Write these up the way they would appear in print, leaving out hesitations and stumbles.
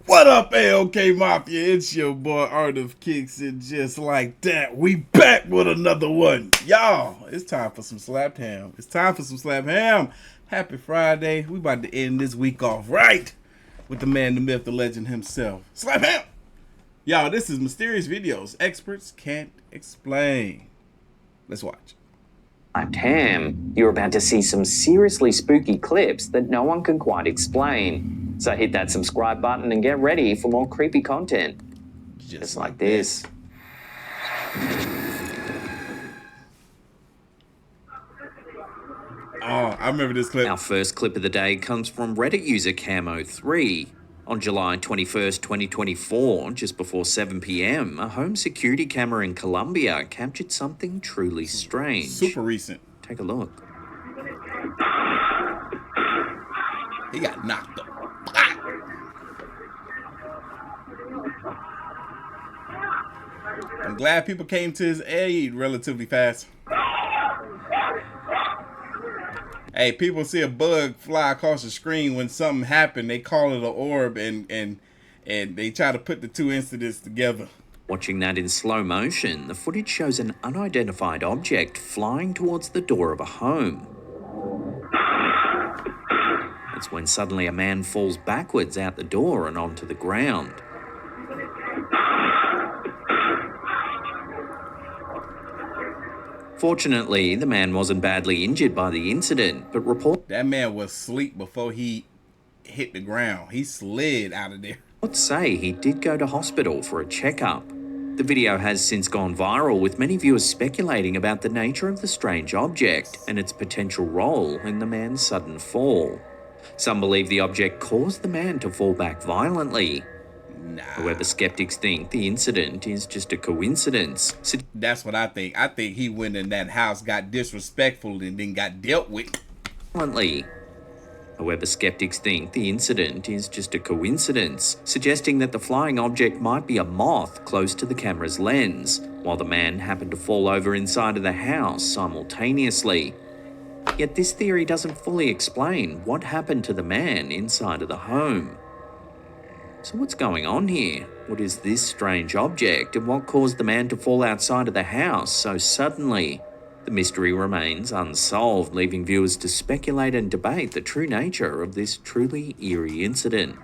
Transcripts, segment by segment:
What up, AOK Mafia? It's your boy Artofkickz, and just like that, we back with another one. Y'all, it's time for some slapped ham. It's time for some slapped ham. Happy Friday. We about to end this week off right with the man, the myth, the legend himself. Slap ham! Y'all, this is Mysterious Videos. Experts can't explain. Let's watch. Ham, you're about to see some seriously spooky clips that no one can quite explain. So hit that subscribe button and get ready for more creepy content. Just like this. Oh, I remember this clip. Our first clip of the day comes from Reddit user Camo3. On July 21st, 2024, just before 7 p.m, a home security camera in Colombia captured something truly strange. Super recent. Take a look. He got knocked up. I'm glad people came to his aid relatively fast. Hey, people see a bug fly across the screen when something happened. They call it an orb, and they try to put the two incidents together. Watching that in slow motion, the footage shows an unidentified object flying towards the door of a home. It's when suddenly a man falls backwards out the door and onto the ground. Fortunately, the man wasn't badly injured by the incident, but that man was asleep before he hit the ground. He slid out of there. Reports say he did go to hospital for a checkup. The video has since gone viral, with many viewers speculating about the nature of the strange object and its potential role in the man's sudden fall. Some believe the object caused the man to fall back violently. However, skeptics think the incident is just a coincidence. That's what I think. I think he went in that house, got disrespectful, and then got dealt with violently. However, skeptics think the incident is just a coincidence, suggesting that the flying object might be a moth close to the camera's lens, while the man happened to fall over inside of the house simultaneously. Yet this theory doesn't fully explain what happened to the man inside of the home. So what's going on here? What is this strange object, and what caused the man to fall outside of the house so suddenly? The mystery remains unsolved, leaving viewers to speculate and debate the true nature of this truly eerie incident.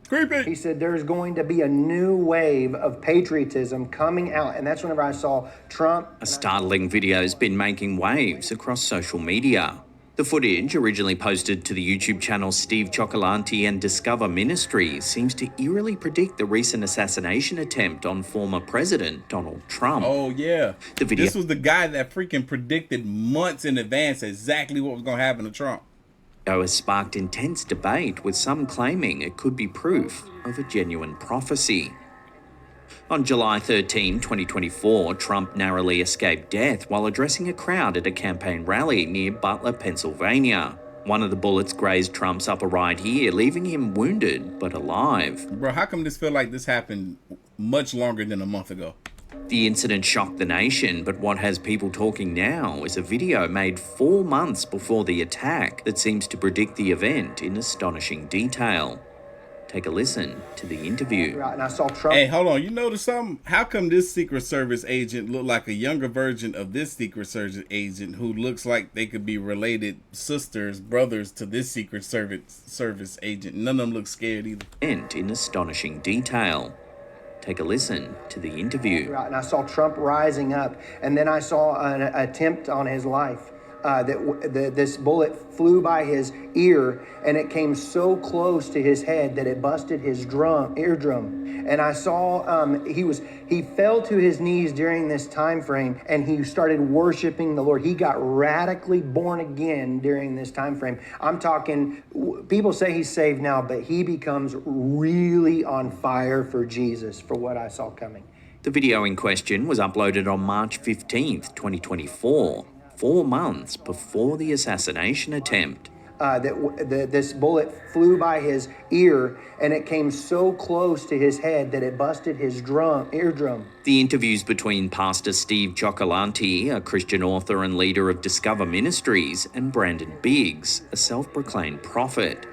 Creepy. He said there's going to be a new wave of patriotism coming out, and that's whenever I saw Trump. A startling video has been making waves across social media. The footage, originally posted to the YouTube channel Steve Cioccolanti and Discover Ministries, seems to eerily predict the recent assassination attempt on former President Donald Trump. Oh yeah, this was the guy that freaking predicted months in advance exactly what was going to happen to Trump. Has sparked intense debate, with some claiming it could be proof of a genuine prophecy. On July 13, 2024, Trump narrowly escaped death while addressing a crowd at a campaign rally near Butler, Pennsylvania. One of the bullets grazed Trump's upper right ear, leaving him wounded but alive. Bro, how come this feel like this happened much longer than a month ago? The incident shocked the nation, but what has people talking now is a video made 4 months before the attack that seems to predict the event in astonishing detail. Take a listen to the interview. Right, and I saw Trump. Hey, hold on. You notice something? How come this Secret Service agent looked like a younger version of this Secret Service agent who looks like they could be related sisters, brothers to this Secret Service agent? None of them look scared either. And in astonishing detail. Take a listen to the interview. Right, and I saw Trump rising up, and then I saw an attempt on his life. This bullet flew by his ear, and it came so close to his head that it busted his eardrum. And I saw he fell to his knees during this time frame, and he started worshiping the Lord. He got radically born again during this time frame. I'm talking, people say he's saved now, but he becomes really on fire for Jesus, for what I saw coming. The video in question was uploaded on March 15th, 2024. 4 months before the assassination attempt. this bullet flew by his ear, and it came so close to his head that it busted his eardrum. The interviews between Pastor Steve Cioccolanti, a Christian author and leader of Discover Ministries, and Brandon Biggs, a self-proclaimed prophet.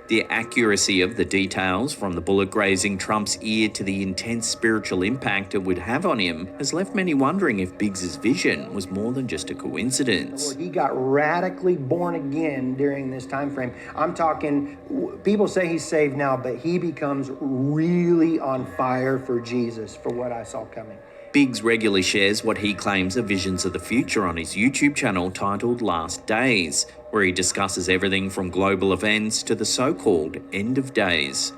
The accuracy of the details, from the bullet grazing Trump's ear to the intense spiritual impact it would have on him, has left many wondering if Biggs' vision was more than just a coincidence. He got radically born again during this time frame. I'm talking, people say he's saved now, but he becomes really on fire for Jesus, for what I saw coming. Biggs regularly shares what he claims are visions of the future on his YouTube channel titled Last Days, where he discusses everything from global events to the so-called end of days.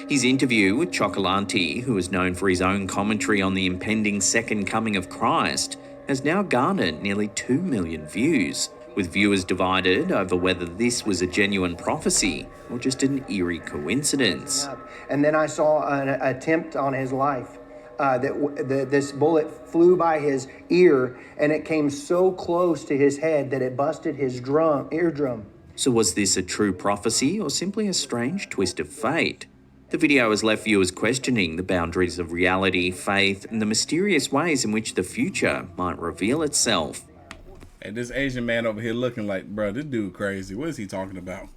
His interview with Cioccolanti, who is known for his own commentary on the impending second coming of Christ, has now garnered nearly 2 million views, with viewers divided over whether this was a genuine prophecy or just an eerie coincidence. And then I saw an attempt on his life. This bullet flew by his ear, and it came so close to his head that it busted his eardrum. So was this a true prophecy or simply a strange twist of fate? The video has left viewers questioning the boundaries of reality, faith, and the mysterious ways in which the future might reveal itself. Hey, this Asian man over here looking like, bro, this dude crazy. What is he talking about?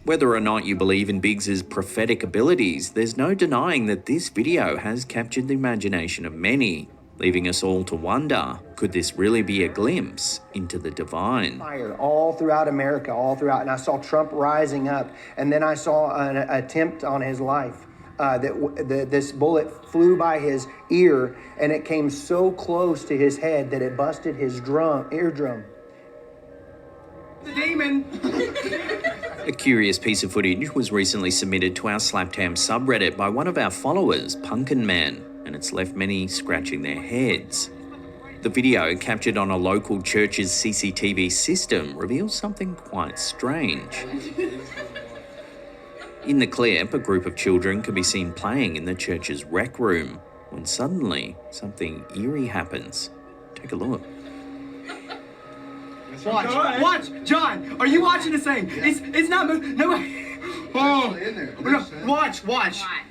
Whether or not you believe in Biggs' prophetic abilities, there's no denying that this video has captured the imagination of many, leaving us all to wonder, could this really be a glimpse into the divine? Fire all throughout America, all throughout, and I saw Trump rising up, and then I saw an attempt on his life. This bullet flew by his ear, and it came so close to his head that it busted his eardrum. The demon! A curious piece of footage was recently submitted to our Slapped Ham subreddit by one of our followers, Pumpkin Man, and it's left many scratching their heads. The video, captured on a local church's CCTV system, reveals something quite strange. In the clip, a group of children can be seen playing in the church's rec room, when suddenly something eerie happens. Take a look. Watch, John. Are you watching the same? It's not moving. No way. Oh, no.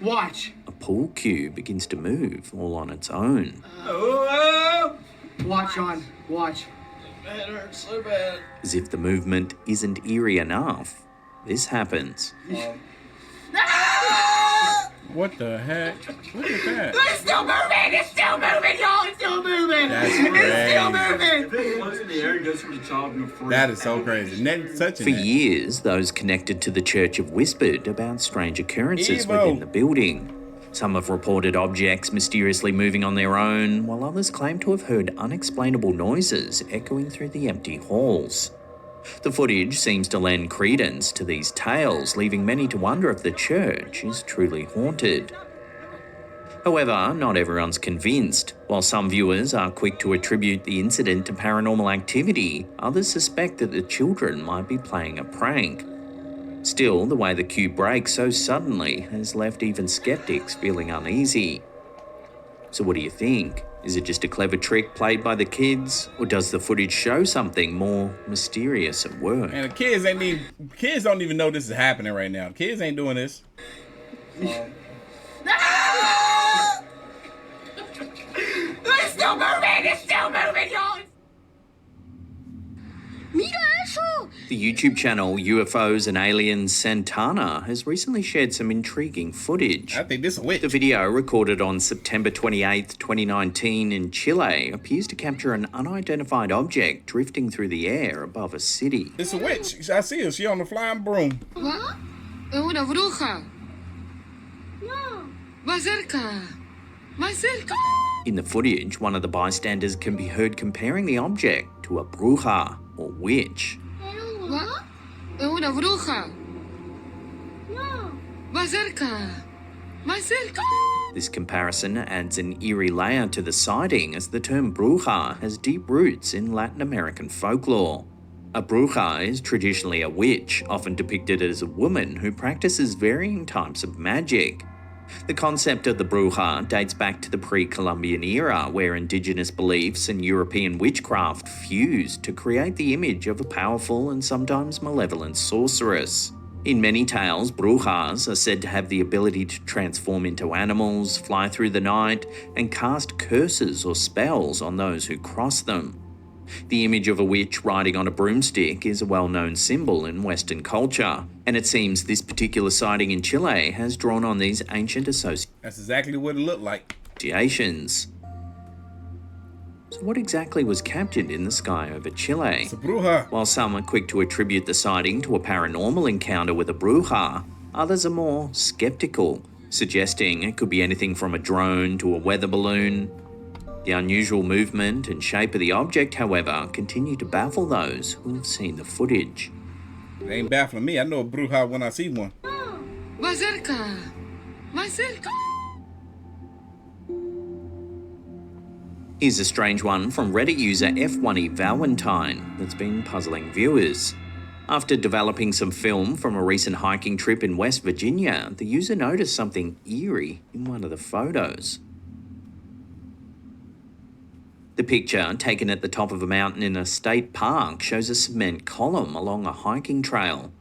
Watch. A pool cue begins to move all on its own. Watch, John. Watch. That hurts so bad. As if the movement isn't eerie enough, this happens. What the heck? Look at that. It's still moving, y'all. It's still moving. That's It's still crazy. moving. If it floats in the air, it goes from the child to the front. That is so crazy. Such For years, those connected to the church have whispered about strange occurrences within the building. Some have reported objects mysteriously moving on their own, while others claim to have heard unexplainable noises echoing through the empty halls. The footage seems to lend credence to these tales, leaving many to wonder if the church is truly haunted. However, not everyone's convinced. While some viewers are quick to attribute the incident to paranormal activity, others suspect that the children might be playing a prank. Still, the way the cue breaks so suddenly has left even skeptics feeling uneasy. So what do you think? Is it just a clever trick played by the kids, or does the footage show something more mysterious at work? And the kids don't even know this is happening right now. Kids ain't doing this. It's still moving, y'all. The YouTube channel UFOs and Aliens Santana has recently shared some intriguing footage. I think this is a witch. The video, recorded on September 28th, 2019 in Chile, appears to capture an unidentified object drifting through the air above a city. It's a witch. I see her. She on the flying broom. ¿What? Es una bruja. No. Más cerca. Más cerca. In the footage, one of the bystanders can be heard comparing the object to a bruja, or witch. ¿What? Es una bruja. No. Más cerca. Más cerca. This comparison adds an eerie layer to the sighting, as the term bruja has deep roots in Latin American folklore. A bruja is traditionally a witch, often depicted as a woman who practices varying types of magic. The concept of the bruja dates back to the pre-Columbian era, where indigenous beliefs and European witchcraft fused to create the image of a powerful and sometimes malevolent sorceress. In many tales, brujas are said to have the ability to transform into animals, fly through the night, and cast curses or spells on those who cross them. The image of a witch riding on a broomstick is a well-known symbol in Western culture, and it seems this particular sighting in Chile has drawn on these ancient That's exactly what it looked like. associations. So what exactly was captured in the sky over Chile? It's a bruja. While some are quick to attribute the sighting to a paranormal encounter with a bruja, others are more skeptical, suggesting it could be anything from a drone to a weather balloon. The unusual movement and shape of the object, however, continue to baffle those who have seen the footage. It ain't baffling me. I know a bruja when I see one. Más cerca. Más cerca. Here's a strange one from Reddit user F1E Valentine that's been puzzling viewers. After developing some film from a recent hiking trip in West Virginia, the user noticed something eerie in one of the photos. The picture, taken at the top of a mountain in a state park, shows a cement column along a hiking trail.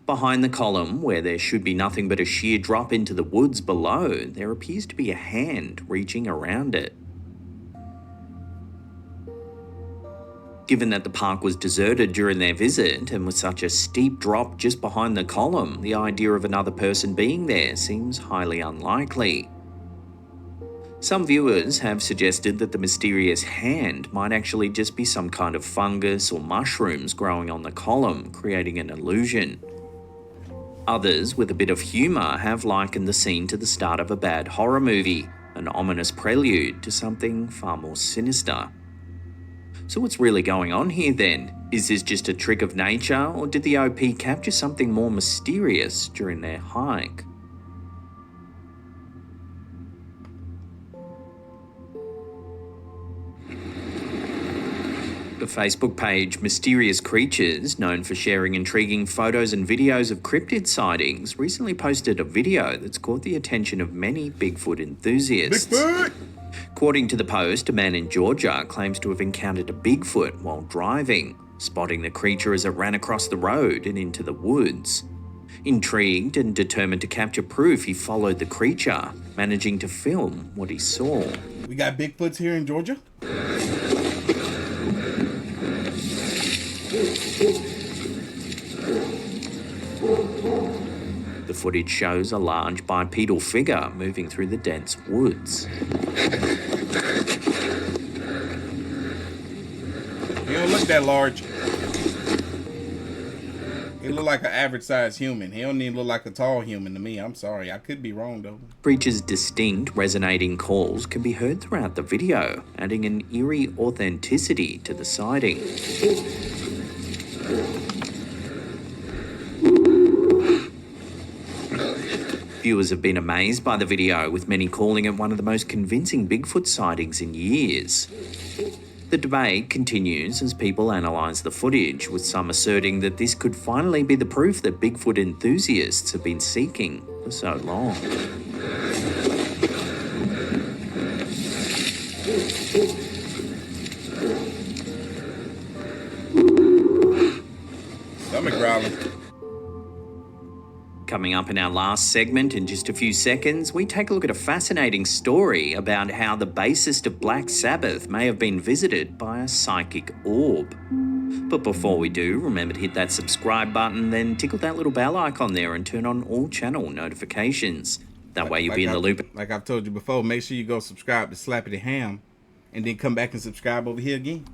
Behind the column, where there should be nothing but a sheer drop into the woods below, there appears to be a hand reaching around it. Given that the park was deserted during their visit, and with such a steep drop just behind the column, the idea of another person being there seems highly unlikely. Some viewers have suggested that the mysterious hand might actually just be some kind of fungus or mushrooms growing on the column, creating an illusion. Others, with a bit of humour, have likened the scene to the start of a bad horror movie, an ominous prelude to something far more sinister. So what's really going on here then? Is this just a trick of nature, or did the OP capture something more mysterious during their hike? The Facebook page Mysterious Creatures, known for sharing intriguing photos and videos of cryptid sightings, recently posted a video that's caught the attention of many Bigfoot enthusiasts. Bigfoot! According to the post, a man in Georgia claims to have encountered a Bigfoot while driving, spotting the creature as it ran across the road and into the woods. Intrigued and determined to capture proof, he followed the creature, managing to film what he saw. We got Bigfoots here in Georgia. The footage shows a large bipedal figure moving through the dense woods. He don't look that large. He look like an average sized human. He don't even look like a tall human to me. I'm sorry. I could be wrong though. Creature's distinct, resonating calls can be heard throughout the video, adding an eerie authenticity to the sighting. Viewers have been amazed by the video, with many calling it one of the most convincing Bigfoot sightings in years. The debate continues as people analyse the footage, with some asserting that this could finally be the proof that Bigfoot enthusiasts have been seeking for so long. Stomach growling. Coming up in our last segment in just a few seconds, we take a look at a fascinating story about how the bassist of Black Sabbath may have been visited by a psychic orb. But before we do, remember to hit that subscribe button, then tickle that little bell icon there and turn on all channel notifications. That way you'll be in the loop. Like I've told you before, make sure you go subscribe to Slappity Ham and then come back and subscribe over here again.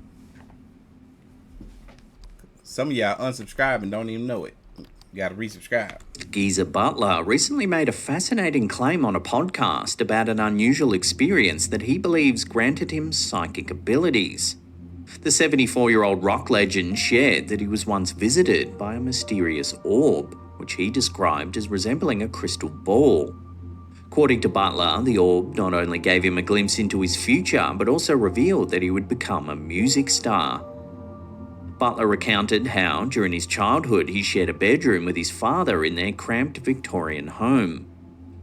Some of y'all unsubscribe and don't even know it. You gotta resubscribe. Geezer Butler recently made a fascinating claim on a podcast about an unusual experience that he believes granted him psychic abilities. The 74-year-old rock legend shared that he was once visited by a mysterious orb, which he described as resembling a crystal ball. According to Butler, the orb not only gave him a glimpse into his future, but also revealed that he would become a music star. Butler recounted how, during his childhood, he shared a bedroom with his father in their cramped Victorian home.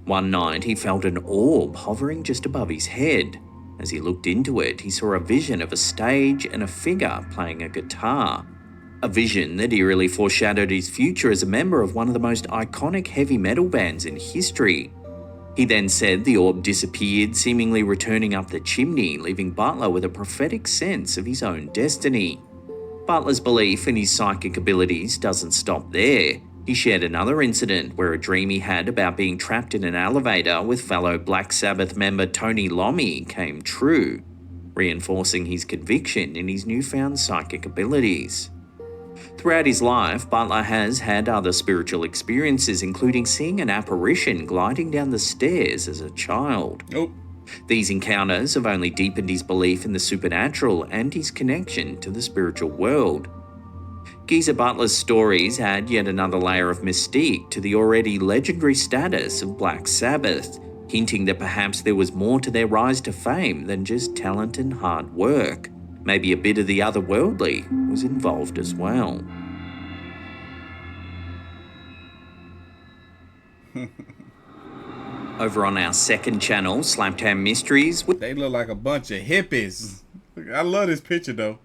One night, he felt an orb hovering just above his head. As he looked into it, he saw a vision of a stage and a figure playing a guitar. A vision that eerily foreshadowed his future as a member of one of the most iconic heavy metal bands in history. He then said the orb disappeared, seemingly returning up the chimney, leaving Butler with a prophetic sense of his own destiny. Butler's belief in his psychic abilities doesn't stop there. He shared another incident where a dream he had about being trapped in an elevator with fellow Black Sabbath member Tony Iommi came true, reinforcing his conviction in his newfound psychic abilities. Throughout his life, Butler has had other spiritual experiences, including seeing an apparition gliding down the stairs as a child. Nope. These encounters have only deepened his belief in the supernatural and his connection to the spiritual world. Geezer Butler's stories add yet another layer of mystique to the already legendary status of Black Sabbath, hinting that perhaps there was more to their rise to fame than just talent and hard work. Maybe a bit of the otherworldly was involved as well. Over on our second channel, Slaptown Mysteries. They look like a bunch of hippies. I love this picture though.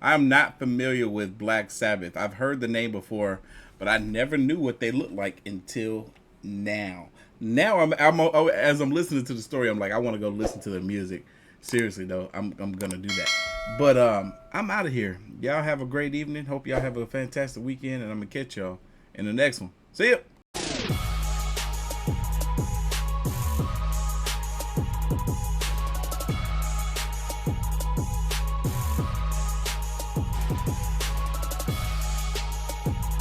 I'm not familiar with Black Sabbath. I've heard the name before, but I never knew what they looked like until now. Now as I'm listening to the story, I'm like, I want to go listen to the music. Seriously though, I'm gonna do that. But I'm out of here. Y'all have a great evening. Hope y'all have a fantastic weekend, and I'm gonna catch y'all in the next one. See ya.